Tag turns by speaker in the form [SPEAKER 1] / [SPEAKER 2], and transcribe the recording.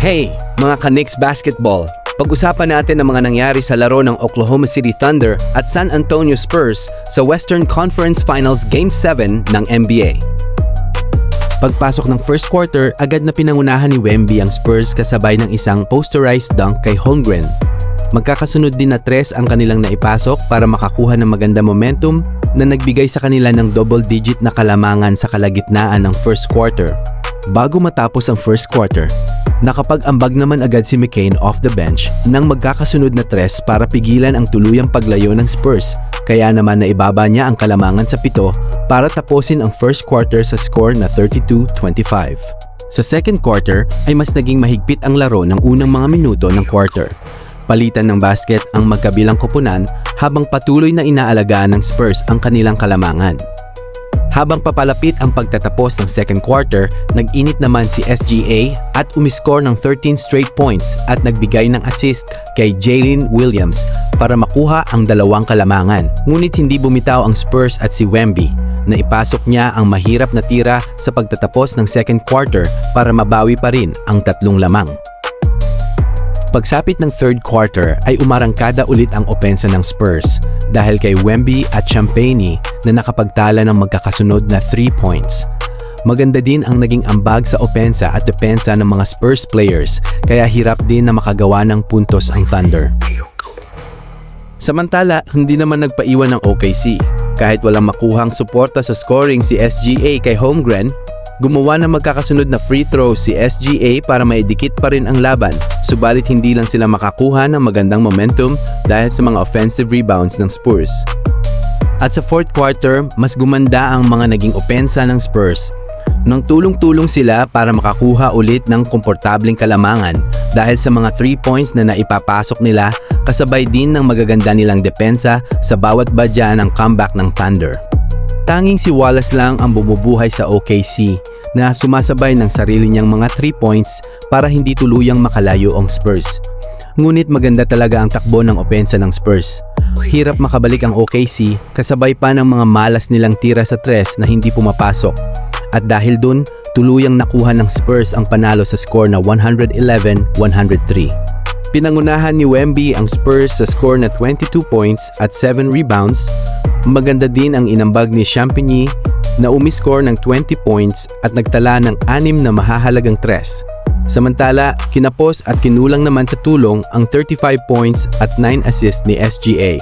[SPEAKER 1] Hey, mga ka-Knicks basketball! Pag-usapan natin ang mga nangyari sa laro ng Oklahoma City Thunder at San Antonio Spurs sa Western Conference Finals Game 7 ng NBA. Pagpasok ng first quarter, agad na pinangunahan ni Wemby ang Spurs kasabay ng isang posterized dunk kay Holmgren. Magkakasunod din na tres ang kanilang naipasok para makakuha ng maganda momentum na nagbigay sa kanila ng double-digit na kalamangan sa kalagitnaan ng first quarter. Bago matapos ang first quarter, nakapag-ambag naman agad si McCain off the bench nang magkakasunod na tres para pigilan ang tuluyang paglayo ng Spurs, kaya naman naibaba niya ang kalamangan sa 7 para tapusin ang first quarter sa score na 32-25. Sa second quarter ay mas naging mahigpit ang laro ng unang mga minuto ng quarter. Palitan ng basket ang magkabilang koponan habang patuloy na inaalagaan ng Spurs ang kanilang kalamangan. Habang papalapit ang pagtatapos ng second quarter, nag-init naman si SGA at umiscore ng 13 straight points at nagbigay ng assist kay Jalen Williams para makuha ang 2 kalamangan. Ngunit hindi bumitaw ang Spurs at si Wemby na ipasok niya ang mahirap na tira sa pagtatapos ng second quarter para mabawi pa rin ang 3 lamang. Pagsapit ng third quarter ay umarangkada ulit ang opensa ng Spurs dahil kay Wemby at Champagnie na nakapagtala ng magkakasunod na 3 points. Maganda din ang naging ambag sa opensa at depensa ng mga Spurs players kaya hirap din na makagawa ng puntos ang Thunder. Samantala, hindi naman nagpaiwan ng OKC. Kahit walang makuhang suporta sa scoring si SGA kay Holmgren, gumawa ng magkakasunod na free throw si SGA para maidikit pa rin ang laban, subalit hindi lang sila makakuha ng magandang momentum dahil sa mga offensive rebounds ng Spurs. At sa fourth quarter, mas gumanda ang mga naging opensa ng Spurs. Nang tulong-tulong sila para makakuha ulit ng komportableng kalamangan dahil sa mga 3 points na naipapasok nila kasabay din ng magaganda nilang depensa sa bawat badya ng comeback ng Thunder. Tanging si Wallace lang ang bumubuhay sa OKC na sumasabay ng sarili niyang mga 3 points para hindi tuluyang makalayo ang Spurs. Ngunit maganda talaga ang takbo ng opensa ng Spurs. Hirap makabalik ang OKC kasabay pa ng mga malas nilang tira sa tres na hindi pumapasok. At dahil dun, tuluyang nakuha ng Spurs ang panalo sa score na 111-103. Pinangunahan ni Wemby ang Spurs sa score na 22 points at 7 rebounds. Maganda din ang inambag ni Champagnie na umiscore ng 20 points at nagtala ng 6 na mahahalagang tres. Samantala, kinapos at kinulang naman sa tulong ang 35 points at 9 assists ni SGA.